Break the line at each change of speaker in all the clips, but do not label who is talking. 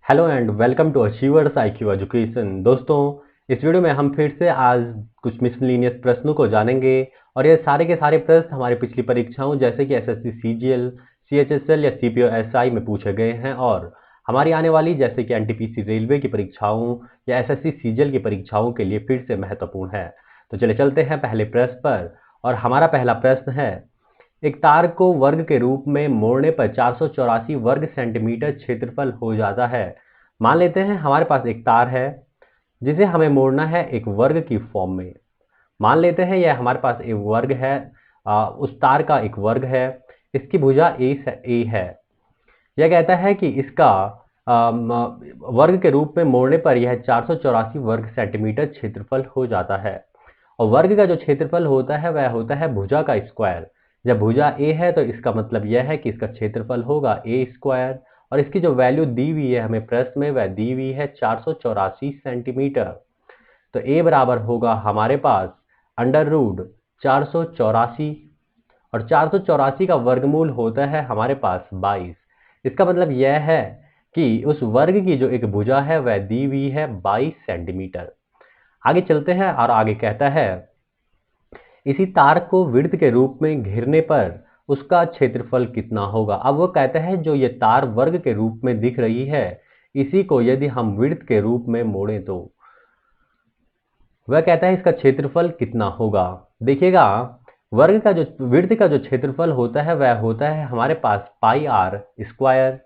Hello and welcome to Achievers IQ Education. दोस्तों, इस video में हम फिर से आज कुछ मिसलिनियस प्रश्नों को जानेंगे और ये सारे के सारे प्रश्न हमारी पिछली परीक्षाओं जैसे कि SSC CGL, CHSL या CPO SI में पूछे गए हैं और हमारी आने वाली जैसे कि NTPC रेलवे की परीक्षाओं या SSC CGL की परीक्षाओं के लिए फिर से महत्वपूर्ण है। तो चले चलते हैं पहले प्रश्न पर और हमारा पहला प्रश्न है, एक तार को वर्ग के रूप में मोड़ने पर 484 वर्ग सेंटीमीटर क्षेत्रफल हो जाता है। मान लेते हैं हमारे पास एक तार है जिसे हमें मोड़ना है एक वर्ग की फॉर्म में। मान लेते हैं यह हमारे पास एक वर्ग है, उस तार का एक वर्ग है, इसकी भुजा ए है। यह कहता है कि इसका वर्ग के रूप में मोड़ने पर यह 484 वर्ग सेंटीमीटर क्षेत्रफल हो जाता है और वर्ग का जो क्षेत्रफल होता है वह होता है भुजा का स्क्वायर। जब भुजा ए है तो इसका मतलब यह है कि इसका क्षेत्रफल होगा ए स्क्वायर और इसकी जो वैल्यू दी हुई है हमें प्रश्न में वह दी हुई है 484 सेंटीमीटर। तो ए बराबर होगा हमारे पास अंडर रूट 484 और 484 का वर्गमूल होता है हमारे पास 22। इसका मतलब यह है कि उस वर्ग की जो एक भुजा है वह दी हुई है 22 सेंटीमीटर। आगे चलते हैं और आगे कहता है, इसी तार को वृत्त के रूप में घेरने पर उसका क्षेत्रफल कितना होगा। अब वो कहता है जो ये तार वर्ग के रूप में दिख रही है इसी को यदि हम वृत्त के रूप में मोड़ें तो वह कहता है इसका क्षेत्रफल कितना होगा। देखिएगा, वर्ग का जो वृत्त का जो क्षेत्रफल होता है वह होता है हमारे पास पाई आर स्क्वायर।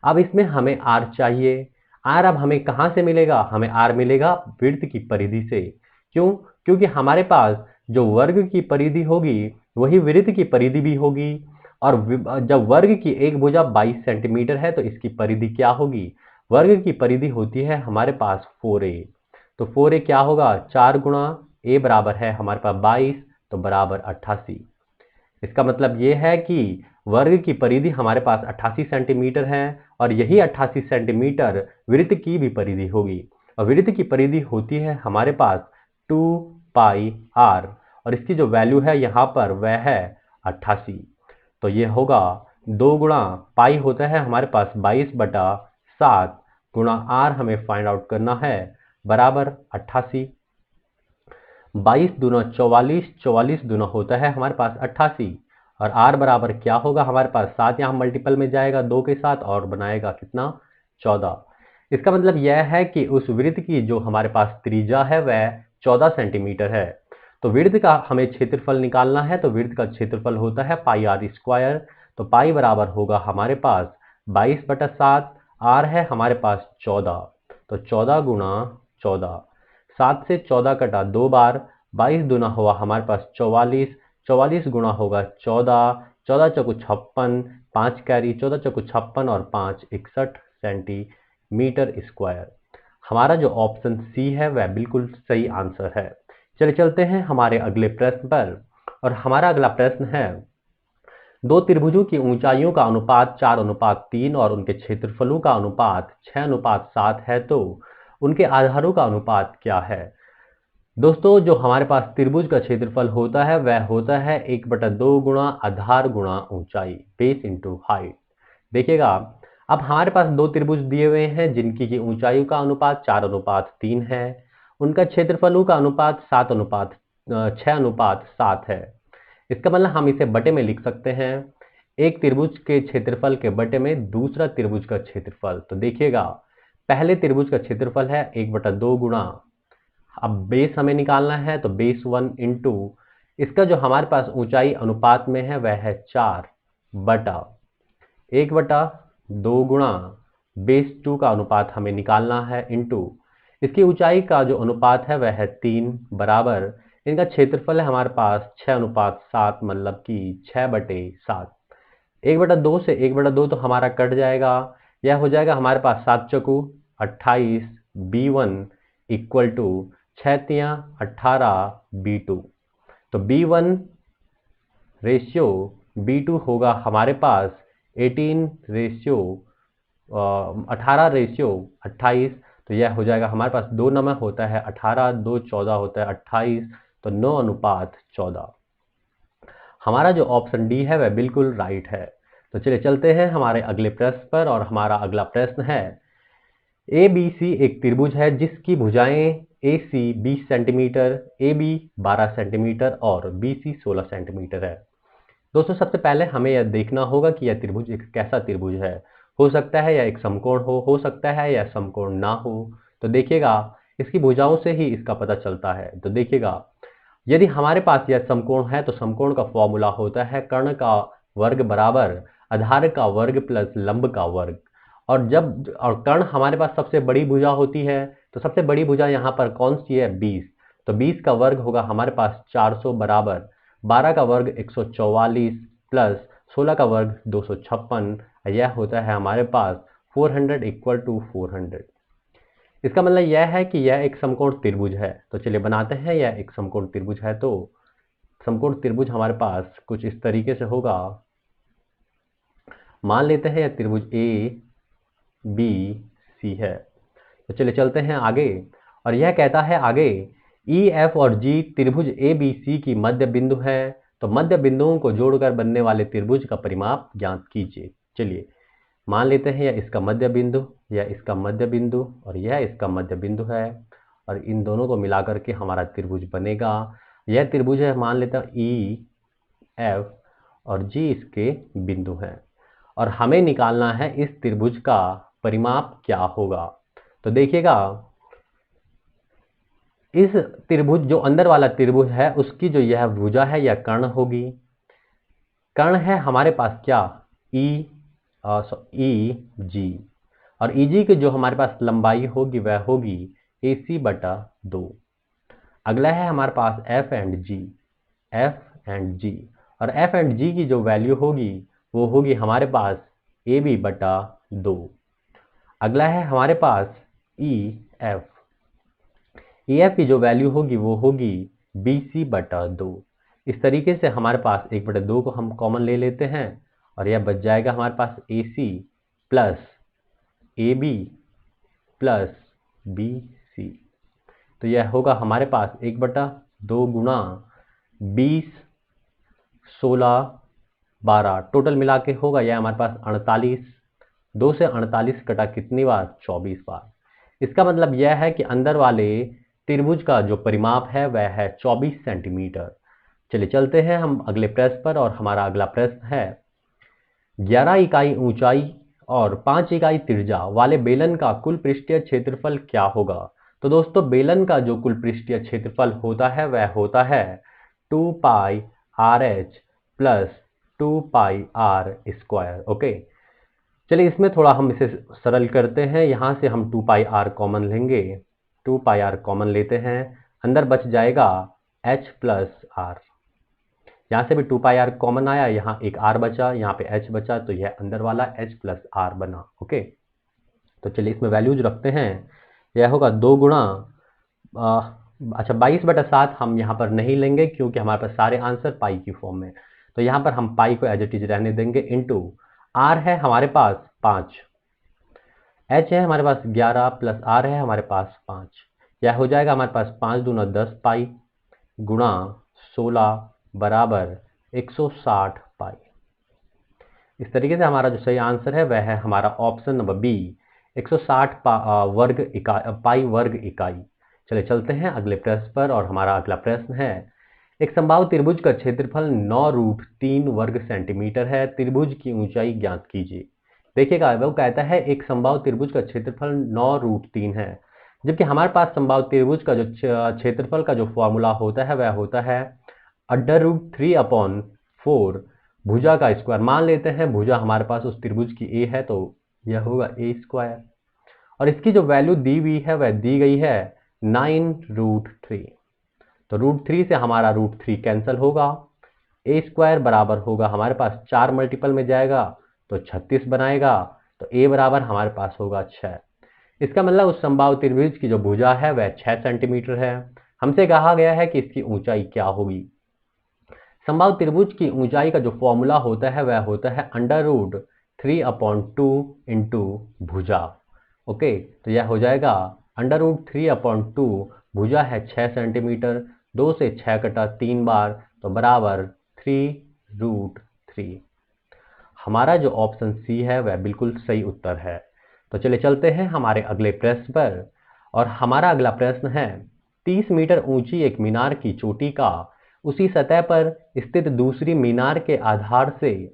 अब इसमें हमें आर चाहिए। आर अब हमें कहाँ से मिलेगा? हमें आर मिलेगा वृत्त की परिधि से। क्यों? क्योंकि हमारे पास जो वर्ग की परिधि होगी वही वृत्त की परिधि भी होगी और जब वर्ग की एक भुजा 22 सेंटीमीटर है तो इसकी परिधि क्या होगी? वर्ग की परिधि होती है हमारे पास 4a। तो 4a क्या होगा? 4 गुणा a बराबर है हमारे पास 22 तो बराबर 88। इसका मतलब ये है कि वर्ग की परिधि हमारे पास 88 सेंटीमीटर है और यही 88 सेंटीमीटर वृत्त की भी परिधि होगी और वृत्त की परिधि होती है हमारे पास 2 पाई आर और इसकी जो वैल्यू है यहाँ पर वह है 88। तो ये होगा 2 गुणा पाई होता है हमारे पास 22/7 गुणा आर हमें फाइंड आउट करना है बराबर 88। 22 दूना 44, 44 दूना होता है हमारे पास 88 और आर बराबर क्या होगा हमारे पास 7 यहाँ मल्टीपल में जाएगा 2 के साथ और बनाएगा कितना? 14। इसका मतलब यह है कि उस वृत्त की जो हमारे पास त्रिज्या है वह 14 सेंटीमीटर है। तो वृत्त का हमें क्षेत्रफल निकालना है तो वृत्त का क्षेत्रफल होता है पाई आर स्क्वायर। तो पाई बराबर होगा हमारे पास 22/7, आर है हमारे पास 14 तो 14 गुणा 14। 7 से 14 कटा 2 बार, 22 दूना हुआ हमारे पास 44, 44 गुणा होगा 14, 14 चौको 56, 5 कैरी 14 चौको 56 और 5 61 सेंटीमीटर स्क्वायर। हमारा जो ऑप्शन सी है वह बिल्कुल सही आंसर है। चले चलते हैं हमारे अगले प्रश्न पर और हमारा अगला प्रश्न है, दो त्रिभुजों की ऊंचाइयों का अनुपात 4:3 और उनके क्षेत्रफलों का अनुपात 6:7 है तो उनके आधारों का अनुपात क्या है। दोस्तों, जो हमारे पास त्रिभुज का क्षेत्रफल होता है वह होता है 1/2 गुणा आधार गुणा ऊंचाई, बेस इंटू हाइट। देखिएगा, अब हमारे पास दो त्रिभुज दिए हुए हैं जिनकी की ऊंचाइयों का अनुपात 4:3 है, उनका क्षेत्रफलों का अनुपात 6:7 है। इसका मतलब हम इसे बटे में लिख सकते हैं, एक त्रिभुज के क्षेत्रफल के बटे में दूसरा त्रिभुज का क्षेत्रफल। तो देखिएगा, पहले त्रिभुज का क्षेत्रफल है 1/2 गुणा, अब बेस हमें निकालना है तो बेस 1 इंटू इसका जो हमारे पास ऊंचाई अनुपात में है वह है 4 बटा 1/2 गुणा बेस 2 का अनुपात हमें निकालना है इंटू इसकी ऊंचाई का जो अनुपात है वह है 3 बराबर इनका क्षेत्रफल है हमारे पास 6:7 मतलब कि 6/7। 1/2 से 1/2 तो हमारा कट जाएगा, यह हो जाएगा हमारे पास 7 चौको 28 b1 इक्वल टू 6 18 b2। तो b1 रेशियो b2 होगा हमारे पास 18 रेशियो 28। तो यह हो जाएगा हमारे पास 2 नंबर होता है 18, 2 14 होता है 28 तो 9:14। हमारा जो ऑप्शन डी है वह बिल्कुल राइट है। तो चलिए चलते हैं हमारे अगले प्रश्न पर और हमारा अगला प्रश्न है, ABC एक त्रिभुज है जिसकी भुजाएं AC 20 सेंटीमीटर, AB 12 सेंटीमीटर और BC 16 सेंटीमीटर है। दोस्तों सबसे पहले हमें यह देखना होगा कि यह त्रिभुज एक कैसा त्रिभुज है। हो सकता है यह एक समकोण हो सकता है यह समकोण ना हो। तो देखिएगा इसकी भुजाओं से ही इसका पता चलता है। तो देखिएगा यदि हमारे पास यह समकोण है तो समकोण का फॉर्मूला होता है कर्ण का वर्ग बराबर आधार का वर्ग प्लस लंब का वर्ग। और कर्ण हमारे पास सबसे बड़ी भुजा होती है। तो सबसे बड़ी भुजा यहाँ पर कौन सी है? 20। तो 20 का वर्ग होगा हमारे पास 400 बराबर 12 का वर्ग 144 प्लस 16 का वर्ग 256। यह होता है हमारे पास 400 इक्वल टू 400। इसका मतलब यह है कि यह एक समकोण त्रिभुज है। तो चलिए बनाते हैं, यह एक समकोण त्रिभुज है। तो समकोण त्रिभुज हमारे पास कुछ इस तरीके से होगा। मान लेते हैं यह त्रिभुज ए बी सी है। तो चलिए चलते हैं आगे और यह कहता है आगे ई एफ और जी त्रिभुज ए बी सी की मध्य बिंदु है। तो मध्य बिंदुओं को जोड़कर बनने वाले त्रिभुज का परिमाप ज्ञात कीजिए। चलिए मान लेते हैं यह इसका मध्य बिंदु, यह इसका मध्य बिंदु और यह इसका मध्य बिंदु है और इन दोनों को मिलाकर के हमारा त्रिभुज बनेगा। यह त्रिभुज है, मान लेता हूं ई एफ और जी इसके बिंदु हैं और हमें निकालना है इस त्रिभुज का परिमाप क्या होगा। तो देखिएगा इस त्रिभुज जो अंदर वाला त्रिभुज है उसकी जो यह भुजा है यह कर्ण होगी। कर्ण है हमारे पास क्या? ई जी और EG की जो हमारे पास लंबाई होगी वह होगी AC बटा 2। अगला है हमारे पास F एंड G और F एंड G की जो वैल्यू होगी वो होगी हमारे पास AB बटा 2। अगला है हमारे पास EF की जो वैल्यू होगी वो होगी BC बटा 2। इस तरीके से हमारे पास 1/2 को हम कॉमन ले लेते हैं और यह बच जाएगा हमारे पास AC plus AB plus BC। तो यह होगा हमारे पास 1/2 गुणा 20 16 12 टोटल मिला के होगा यह हमारे पास 48। 2 से 48 कटा कितनी बार? 24 बार। इसका मतलब यह है कि अंदर वाले त्रिभुज का जो परिमाप है वह है 24 सेंटीमीटर। चलिए चलते हैं हम अगले प्रश्न पर और हमारा अगला प्रश्न है 11 इकाई ऊंचाई और 5 इकाई त्रिज्या वाले बेलन का कुल पृष्ठीय क्षेत्रफल क्या होगा? तो दोस्तों बेलन का जो कुल पृष्ठीय क्षेत्रफल होता है वह होता है 2 पाई RH प्लस 2 पाई R स्क्वायर। ओके चलिए इसमें थोड़ा हम इसे सरल करते हैं। यहाँ से हम 2 पाई R कॉमन लेंगे, 2 पाई R कॉमन लेते हैं, अंदर बच जाएगा H प्लस R। यहाँ से भी 2 पाई R कॉमन आया, यहाँ एक R बचा, यहाँ पे H बचा, तो यह अंदर वाला H प्लस R बना। ओके तो चलिए इसमें वैल्यूज रखते हैं। यह होगा 2 गुणा 22/7 हम यहाँ पर नहीं लेंगे क्योंकि हमारे पास सारे आंसर पाई की फॉर्म में। तो यहाँ पर हम पाई को एज इट इज रहने देंगे। इनटू R है हमारे पास 5, H है हमारे पास 11 प्लस R है हमारे पास 5। यह हो जाएगा हमारे पास 5 दूना 10 पाई गुणा 16 बराबर 160 पाई। इस तरीके से हमारा जो सही आंसर है वह है हमारा ऑप्शन नंबर बी 160 पाई वर्ग इकाई। चलिए चलते हैं अगले प्रश्न पर और हमारा अगला प्रश्न है एक समबाहु त्रिभुज का क्षेत्रफल 9√3 वर्ग सेंटीमीटर है, त्रिभुज की ऊंचाई ज्ञात कीजिए। देखिएगा वो कहता है एक समबाहु त्रिभुज का क्षेत्रफल 9√3 है, जबकि हमारे पास समबाहु त्रिभुज का जो क्षेत्रफल का जो फॉर्मूला होता है वह होता है √3/4 भुजा का स्क्वायर। मान लेते हैं भुजा हमारे पास उस त्रिभुज की ए है तो यह होगा ए स्क्वायर और इसकी जो वैल्यू दी हुई है वह दी गई है 9√3। तो √3 से हमारा √3 कैंसिल होगा, ए स्क्वायर बराबर होगा हमारे पास 4 मल्टीपल में जाएगा तो 36 बनाएगा, तो ए बराबर हमारे पास होगा 6। इसका मतलब उस समबाहु त्रिभुज की जो भुजा है वह 6 सेंटीमीटर है। हमसे कहा गया है कि इसकी ऊंचाई क्या होगी। समबाहु त्रिभुज की ऊंचाई का जो फॉर्मूला होता है वह होता है √3/2 इंटू भुजा। ओके तो यह हो जाएगा √3/2 भुजा है 6 सेंटीमीटर, 2 से 6 कटा 3 बार तो बराबर 3√3। हमारा जो ऑप्शन सी है वह बिल्कुल सही उत्तर है। तो चलिए चलते हैं हमारे अगले प्रश्न पर। और हमारा अगला प्रश्न है, 30 मीटर ऊंची एक मीनार की चोटी का उसी सतह पर स्थित दूसरी मीनार के आधार से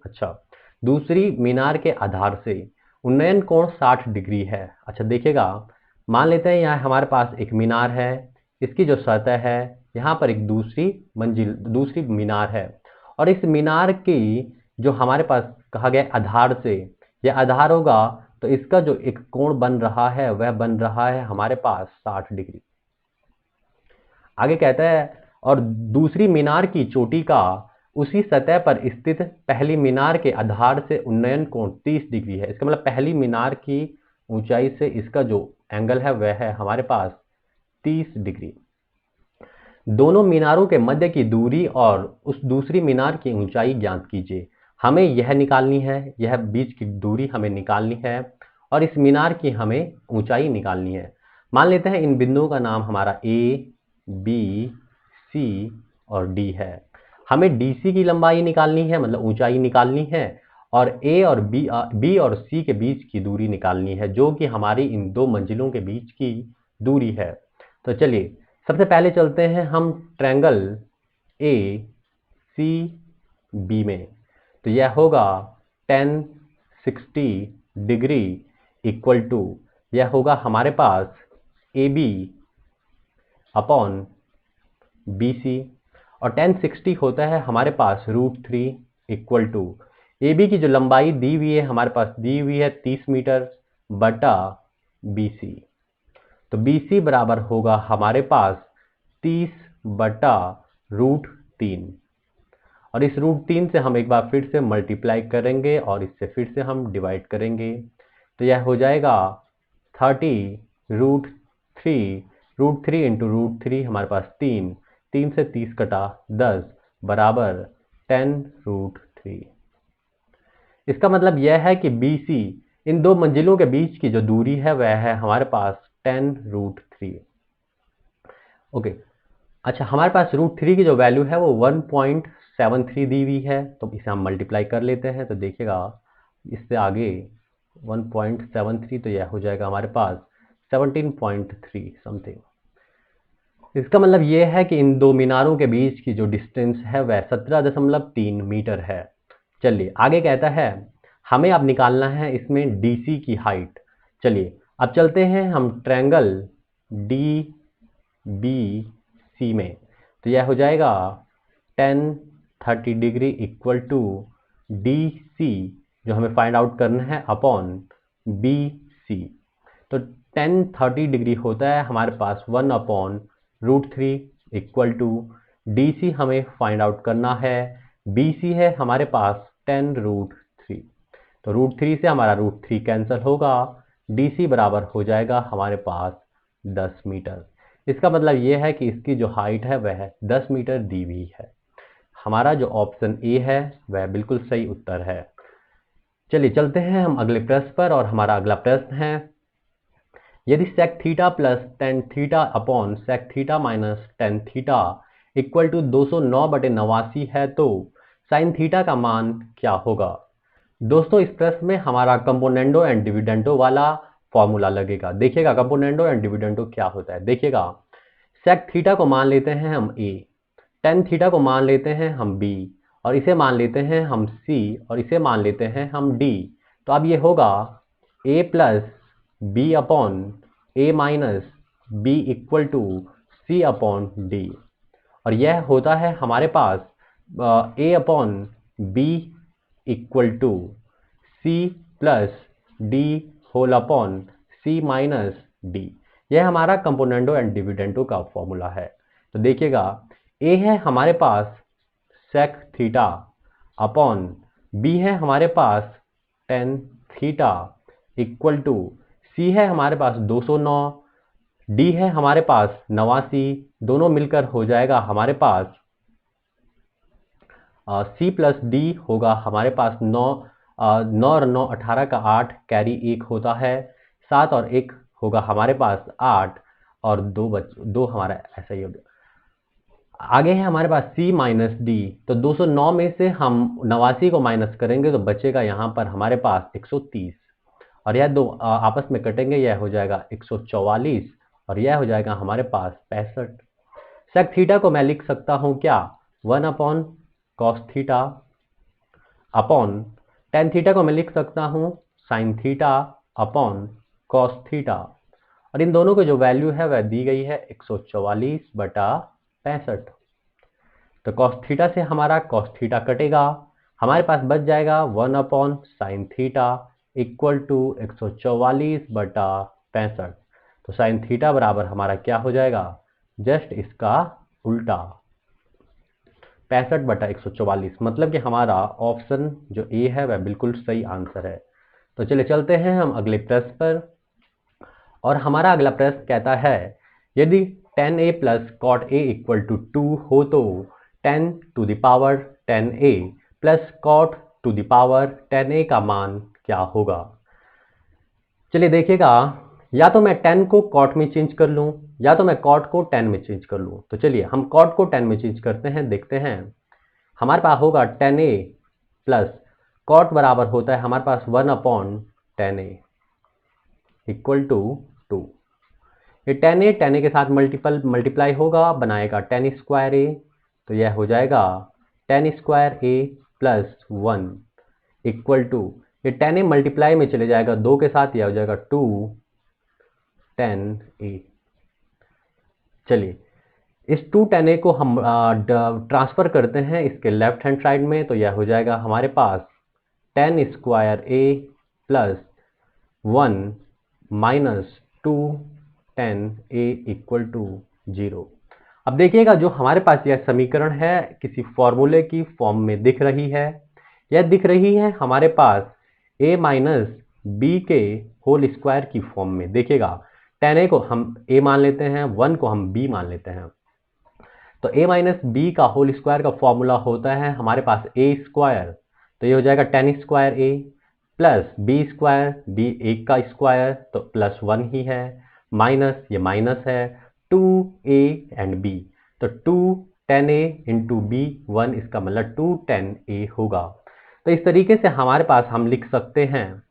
दूसरी मीनार के आधार से उन्नयन कोण 60 डिग्री है। अच्छा देखिएगा, मान लेते हैं यहाँ हमारे पास एक मीनार है, इसकी जो सतह है यहाँ पर एक दूसरी मीनार है, और इस मीनार की जो हमारे पास कहा गया आधार से, यह आधार होगा तो इसका जो एक कोण बन रहा है वह बन रहा है हमारे पास 60 डिग्री। आगे कहता है, और दूसरी मीनार की चोटी का उसी सतह पर स्थित पहली मीनार के आधार से उन्नयन कोण 30 डिग्री है। इसका मतलब पहली मीनार की ऊंचाई से इसका जो एंगल है वह है हमारे पास 30 डिग्री। दोनों मीनारों के मध्य की दूरी और उस दूसरी मीनार की ऊंचाई ज्ञात कीजिए। हमें यह निकालनी है, यह बीच की दूरी हमें निकालनी है और इस मीनार की हमें ऊंचाई निकालनी है। मान लेते हैं इन बिंदुओं का नाम हमारा ए, बी, सी और डी है। हमें डीसी की लंबाई निकालनी है, मतलब ऊंचाई निकालनी है, और ए और बी और सी के बीच की दूरी निकालनी है, जो कि हमारी इन दो मंजिलों के बीच की दूरी है। तो चलिए सबसे पहले चलते हैं हम ट्रायंगल ए सी बी में। तो यह होगा 10 60 डिग्री इक्वल टू, यह होगा हमारे पास A B upon B C, और 10 60 होता है हमारे पास √3 इक्वल टू ए बी की जो लंबाई दी हुई है हमारे पास दी हुई है 30 मीटर बटा बी सी। तो BC बराबर होगा हमारे पास 30 बटा √3, और इस √3 से हम एक बार फिर से मल्टीप्लाई करेंगे और इससे फिर से हम डिवाइड करेंगे। तो यह हो जाएगा 30 √3 इंटू √3 हमारे पास 3 से 30 कटा 10 बराबर 10√3। इसका मतलब यह है कि BC इन दो मंजिलों के बीच की जो दूरी है वह है हमारे पास 10√3। ओके, अच्छा हमारे पास √3 की जो वैल्यू है वो 1.73 दी हुई है, तो इसे हम मल्टीप्लाई कर लेते हैं। तो देखिएगा इससे आगे 1.73, तो यह हो जाएगा हमारे पास 17.3 समथिंग। इसका मतलब यह है कि इन दो मीनारों के बीच की जो डिस्टेंस है वह 17.3 मीटर है। चलिए आगे कहता है, हमें अब निकालना है इसमें डीसी की हाइट। चलिए अब चलते हैं हम ट्रायंगल डी बी सी में। तो यह हो जाएगा 10 30 degree equal to D C, जो हमें फाइंड आउट करना है, अपॉन बी सी। तो 10 30 डिग्री होता है हमारे पास 1/√3 इक्वल टू डी सी हमें फाइंड आउट करना है, बी सी है हमारे पास 10√3। तो √3 से हमारा √3 कैंसिल होगा, DC बराबर हो जाएगा हमारे पास 10 मीटर। इसका मतलब यह है कि इसकी जो हाइट है वह 10 मीटर दी हुई है। हमारा जो ऑप्शन ए है वह बिल्कुल सही उत्तर है। चलिए चलते हैं हम अगले प्रश्न पर, और हमारा अगला प्रश्न है, यदि sec theta plus tan theta upon sec theta minus tan theta equal to 209/89 है तो sin थीटा का मान क्या होगा। दोस्तों इस प्रश्न में हमारा कंपोनेंडो एंड डिविडेंडो वाला फॉर्मूला लगेगा। देखिएगा कंपोनेंडो एंड डिविडेंडो क्या होता है। देखिएगा सेक थीटा को मान लेते हैं हम ए, टेन थीटा को मान लेते हैं हम बी, और इसे मान लेते हैं हम सी, और इसे मान लेते हैं हम डी। तो अब ये होगा A plus B upon A minus B equal to C upon D, और यह होता है हमारे पास A upon B equal to C plus D whole upon C minus D. यह हमारा कंपोनेंडो एंड डिविडेंडो का फॉर्मूला है। तो देखिएगा ए है हमारे पास सेक थीटा अपॉन बी है हमारे पास tan theta equal to C है हमारे पास 209, डी है हमारे पास 89, दोनों मिलकर हो जाएगा हमारे पास सी प्लस डी होगा हमारे पास 9 और 9 18 का 8 कैरी 1 होता है, 7 और 1 होगा हमारे पास 8 और 2 हमारा ऐसा ही होगा। आगे है हमारे पास C माइनस डी, तो 209 में से हम 89 को माइनस करेंगे तो बचेगा यहाँ पर हमारे पास 130, और यह दो आपस में कटेंगे, यह हो जाएगा 144 और यह हो जाएगा हमारे पास 65। सेक थीटा को मैं लिख सकता हूं क्या, 1/cos theta upon tan theta को मैं लिख सकता हूं sine theta upon cos theta, और इन दोनों की जो वैल्यू है वह दी गई है 144/65। तो कॉस थीटा से हमारा कॉस थीटा कटेगा, हमारे पास बच जाएगा 1/साइन थीटा इक्वल टू 144/65। तो साइन थीटा बराबर हमारा क्या हो जाएगा, जस्ट इसका उल्टा 65/144, मतलब कि हमारा ऑप्शन जो ए है वह बिल्कुल सही आंसर है। तो चलिए चलते हैं हम अगले प्रश्न पर, और हमारा अगला प्रश्न कहता है यदि tan a plus cot a equal to 2 हो तो tan to the power tan a plus cot to the power tan a का मान क्या होगा। चलिए देखिएगा, या तो मैं tan को cot में चेंज कर लूं या तो मैं cot को tan में चेंज कर लूं। तो चलिए हम cot को tan में चेंज करते हैं, देखते हैं। हमारे पास होगा tan a प्लस cot बराबर होता है हमारे पास 1/tan a इक्वल टू 2। ये tan a के साथ मल्टीप्लाई होगा, बनाएगा tan स्क्वायर a, तो यह हो जाएगा tan square a plus 1 equal to, ये tan a मल्टीप्लाई में चले जाएगा 2 के साथ, यह हो जाएगा 2 tan a। चलिए इस 2 tan a को हम ट्रांसफर करते हैं इसके लेफ्ट हैंड साइड में, तो यह हो जाएगा हमारे पास tan square a plus 1 minus 2 tan a equal to 0। अब देखिएगा जो हमारे पास यह समीकरण है किसी फॉर्मूले की फॉर्म में दिख रही है, यह दिख रही है हमारे पास a माइनस बी के होल स्क्वायर की फॉर्म में। देखिएगा tan a को हम a मान लेते हैं, 1 को हम b मान लेते हैं, तो a माइनस बी का होल स्क्वायर का फॉर्मूला होता है हमारे पास a स्क्वायर, तो ये हो जाएगा tan square a plus B square, B एक का स्क्वायर तो प्लस 1 ही है, माइनस ये माइनस है 2a एंड b, तो 2 tan a इंटू बी 1, इसका मतलब 2 tan a होगा। तो इस तरीके से हमारे पास हम लिख सकते हैं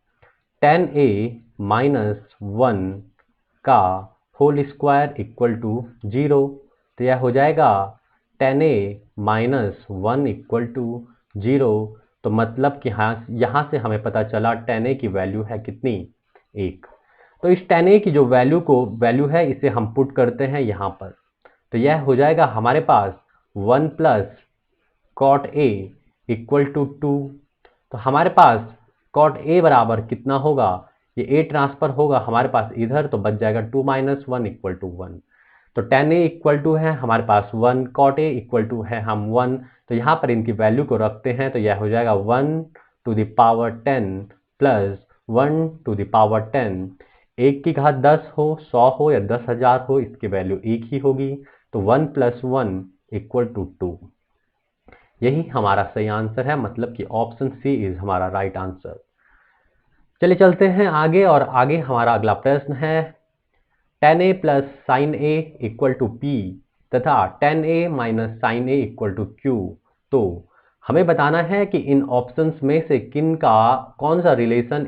tan a माइनस 1 का होल स्क्वायर इक्वल टू 0, तो यह हो जाएगा tan a minus 1 equal to 0। तो मतलब कि हाँ, यहाँ से हमें पता चला tan a की वैल्यू है कितनी, 1। तो इस tan a की जो वैल्यू है इसे हम पुट करते हैं यहाँ पर, तो यह हो जाएगा हमारे पास 1 plus cot a equal to 2। तो हमारे पास cot a बराबर कितना होगा, ये a ट्रांसफर होगा हमारे पास इधर, तो बच जाएगा 2 माइनस 1 इक्वल टू 1। तो tan a इक्वल टू है हमारे पास 1, cot a इक्वल टू है हम 1, तो यहाँ पर इनकी वैल्यू को रखते हैं, तो यह हो जाएगा 1 to the power 10 plus 1 to the power 10। 1 की घात 10 हो, 100 हो या 10,000 हो, इसकी वैल्यू 1 ही होगी, तो 1 प्लस 1 इक्वल टू 2। यही हमारा सही आंसर है, मतलब कि ऑप्शन सी इज हमारा राइट आंसर। चलिए चलते हैं आगे, और आगे हमारा अगला प्रश्न है tan a plus sine a equal to p तथा tan a minus sine a equal to q। तो हमें बताना है कि इन ऑप्शंस में से किन का कौन सा रिलेशन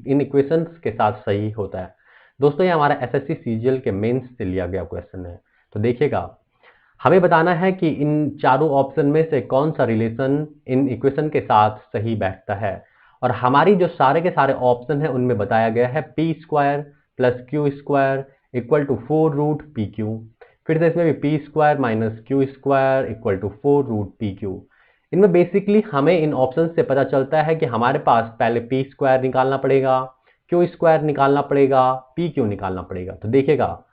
इन इक्वेशंस के साथ सही होता है। दोस्तों ये हमारा एसएससी सीजीएल के मेंस से लिया गया क्वेश्चन है। तो देखिएगा हमें बताना है कि इन चारों ऑप्शन में से कौन सा रिलेशन इन इक्वेशन के साथ सही बैठता है, और हमारी जो सारे के सारे ऑप्शन है उनमें बताया गया है p square plus q square equal to 4 root p q. फिर से इसमें भी p square minus q square equal to 4 root p q. इनमें बेसिकली हमें इन ऑप्शन से पता चलता है कि हमारे पास पहले पी स्क्वायर निकालना पड़ेगा, क्यू स्क्वायर निकालना पड़ेगा, पी क्यू निकालना पड़ेगा। तो देखिएगा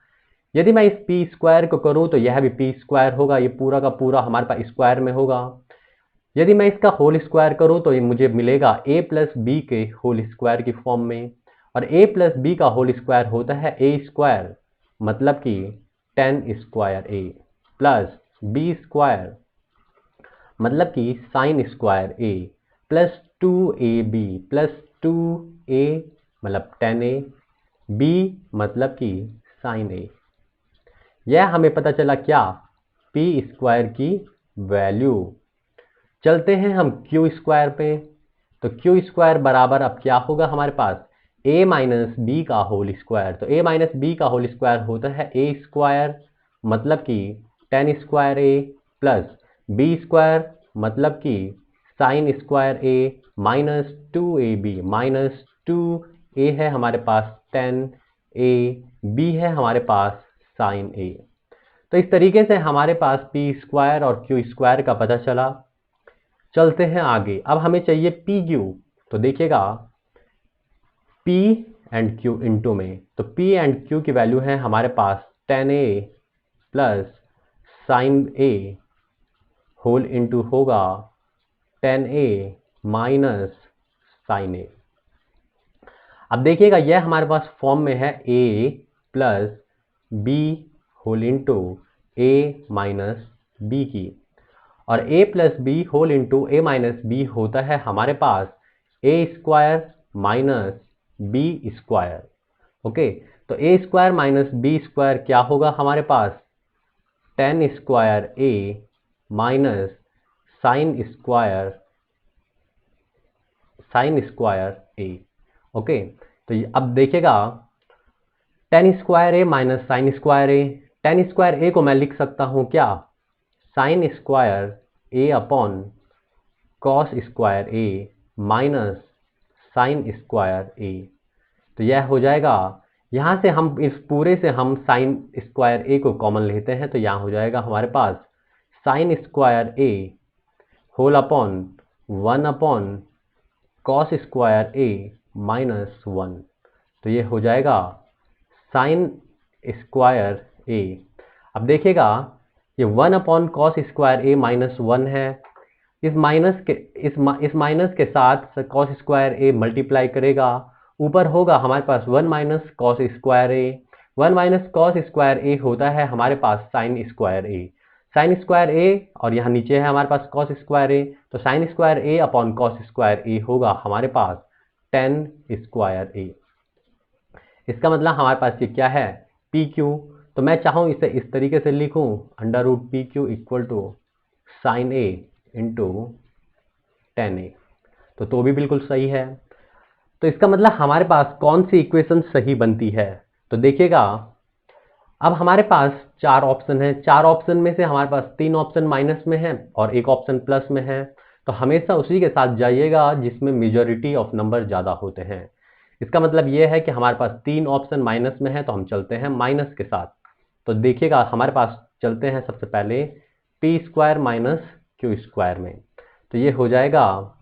यदि मैं इस पी स्क्वायर को करूं तो यह भी पी स्क्वायर होगा, ये पूरा का पूरा हमारे पास स्क्वायर में होगा। यदि मैं इसका होल स्क्वायर करूं तो ये मुझे मिलेगा a प्लस बी के होल स्क्वायर की फॉर्म में, और a प्लस बी का होल स्क्वायर होता है a स्क्वायर, मतलब कि 10 square a plus B square मतलब कि sine square a plus 2ab plus 2a मतलब 10a, b मतलब कि साइन a। यह हमें पता चला क्या, पी स्क्वायर की वैल्यू। चलते हैं हम क्यू स्क्वायर पे, तो क्यू स्क्वायर बराबर अब क्या होगा हमारे पास a माइनस बी का होल स्क्वायर। तो a माइनस बी का होल स्क्वायर होता है a स्क्वायर, मतलब कि ten square a plus B square मतलब कि sine square a minus 2ab minus 2a है हमारे पास 10a, b है हमारे पास साइन a। तो इस तरीके से हमारे पास पी स्क्वायर और क्यू स्क्वायर का पता चला। चलते हैं आगे, अब हमें चाहिए पी क्यू। तो देखिएगा P एंड Q इंटू में, तो P एंड Q की वैल्यू है हमारे पास 10a plus sine a whole into होगा 10a माइनस साइन a। अब देखिएगा यह हमारे पास फॉर्म में है a plus b whole into a minus b की, और a plus b whole into a minus b होता है हमारे पास a square minus b square. Okay, तो a square minus b square क्या होगा हमारे पास 10 square a minus sine square a। Okay, तो अब देखिएगा 10 square a minus sine square a, 10 square a को मैं लिख सकता हूं क्या sine square a upon cos square a minus sine square a। तो यह हो जाएगा, यहाँ से हम इस पूरे से हम साइन स्क्वायर a को कॉमन लेते हैं, तो यहाँ हो जाएगा हमारे पास sine square a whole upon 1 upon cos square a minus 1। तो ये हो जाएगा साइन स्क्वायर a। अब देखिएगा ये 1 upon cos square a minus 1 है, इस माइनस के साथ कॉस स्क्वायर a मल्टीप्लाई करेगा, ऊपर होगा हमारे पास 1 minus cos square a। 1 minus cos square a होता है हमारे पास sine square a। Sine square a और यहाँ नीचे है हमारे पास कॉस स्क्वायर a, तो sine square a upon cos square a होगा हमारे पास 10 स्क्वायर a। इसका मतलब हमारे पास ये क्या है पी क्यू। तो मैं चाहूँ इसे इस तरीके से लिखूँ under root p q equal to sine a into 10a। तो भी बिल्कुल सही है। तो इसका मतलब हमारे पास कौन सी इक्वेशन सही बनती है। तो देखिएगा अब हमारे पास 4 ऑप्शन है, 4 ऑप्शन में से हमारे पास 3 ऑप्शन माइनस में है और 1 ऑप्शन प्लस में है। तो हमेशा उसी के साथ जाइएगा जिसमें मेजॉरिटी ऑफ नंबर ज़्यादा होते हैं। इसका मतलब ये है कि हमारे पास 3 ऑप्शन माइनस में है, तो हम चलते हैं माइनस के साथ। तो देखिएगा हमारे पास चलते हैं सबसे पहले P square minus q square में। तो ये हो जाएगा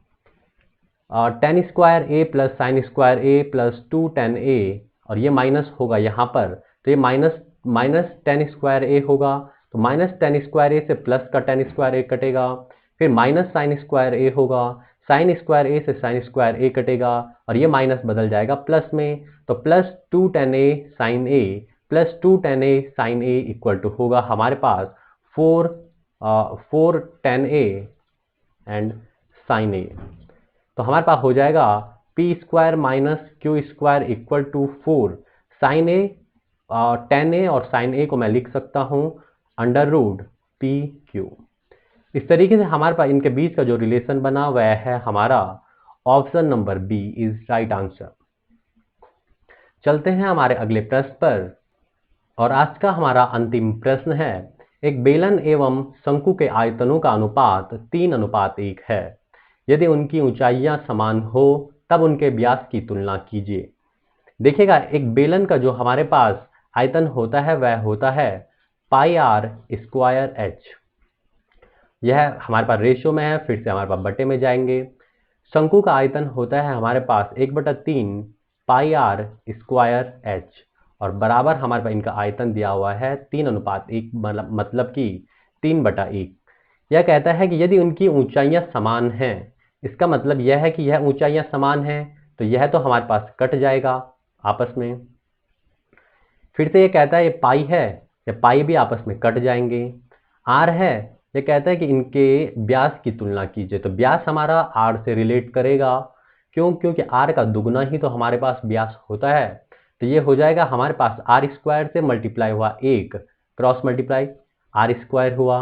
10 square a plus sign square a plus 210a, और ये माइनस होगा यहाँ पर, तो ये माइनस 10 स्क्वायर a होगा, तो माइनस 10 स्क्वायर a से प्लस का 10 स्क्वायर a कटेगा, फिर माइनस साइन स्क्वायर a होगा, साइन स्क्वायर a से साइन स्क्वायर a कटेगा और ये माइनस बदल जाएगा प्लस में, तो plus 210a sine a plus 210a sine a equal to होगा हमारे पास 410a एंड साइन a। तो हमारे पास हो जाएगा p square minus q square equal to 4 sine a 10a, और साइन a को मैं लिख सकता हूँ अंडर रूट पी क्यू। इस तरीके से हमारे पास इनके बीच का जो रिलेशन बना वह है हमारा option number B is right answer. चलते हैं हमारे अगले प्रश्न पर, और आज का हमारा अंतिम प्रश्न है एक बेलन एवं शंकु के आयतनों का अनुपात 3:1 है। यदि उनकी ऊंचाइयां समान हो तब उनके व्यास की तुलना कीजिए। देखिएगा एक बेलन का जो हमारे पास आयतन होता है वह होता है पाई आर स्क्वायर एच। यह हमारे पास रेशियो में है, फिर से हमारे पास बटे में जाएंगे। शंकु का आयतन होता है हमारे पास 1/3 पाई आर स्क्वायर एच, और बराबर हमारे पास इनका आयतन दिया हुआ है 3:1, मतलब कि 3/1। यह कहता है कि यदि उनकी ऊंचाइयां समान हैं, इसका मतलब यह है कि यह ऊंचाइयां समान हैं, तो यह तो हमारे पास कट जाएगा आपस में। फिर से ये कहता है ये पाई है, ये पाई भी आपस में कट जाएंगे। आर है, ये कहता है कि इनके व्यास की तुलना कीजिए, तो व्यास हमारा आर से रिलेट करेगा। क्यों? क्योंकि आर का दुगना ही तो हमारे पास व्यास होता है। तो ये हो जाएगा हमारे पास आर स्क्वायर से मल्टीप्लाई हुआ 1 क्रॉस मल्टीप्लाई आर स्क्वायर हुआ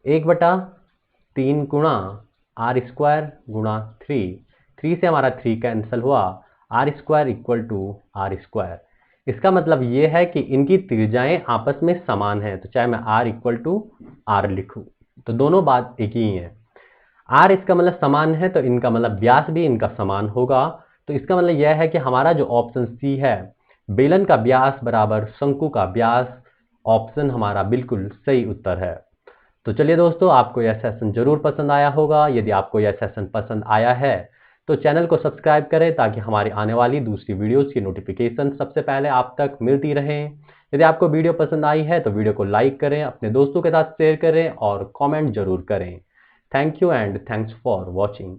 1/3 गुणा आर स्क्वायर गुणा 3 से हमारा 3 कैंसिल हुआ, r square equal to r square. इसका मतलब ये है कि इनकी त्रिज्याएं आपस में समान हैं, तो चाहे मैं आर इक्वल टू आर लिखूं तो दोनों बात एक ही है। आर इसका मतलब समान है तो इनका मतलब व्यास भी इनका समान होगा। तो इसका मतलब यह है कि हमारा जो ऑप्शन सी है, बेलन का व्यास बराबर शंकु का व्यास, ऑप्शन हमारा बिल्कुल सही उत्तर है। तो चलिए दोस्तों, आपको यह सेशन जरूर पसंद आया होगा। यदि आपको यह सेशन पसंद आया है तो चैनल को सब्सक्राइब करें ताकि हमारी आने वाली दूसरी वीडियोस की नोटिफिकेशन सबसे पहले आप तक मिलती रहें। यदि आपको वीडियो पसंद आई है तो वीडियो को लाइक करें, अपने दोस्तों के साथ शेयर करें और कमेंट जरूर करें। Thank you and thanks for watching.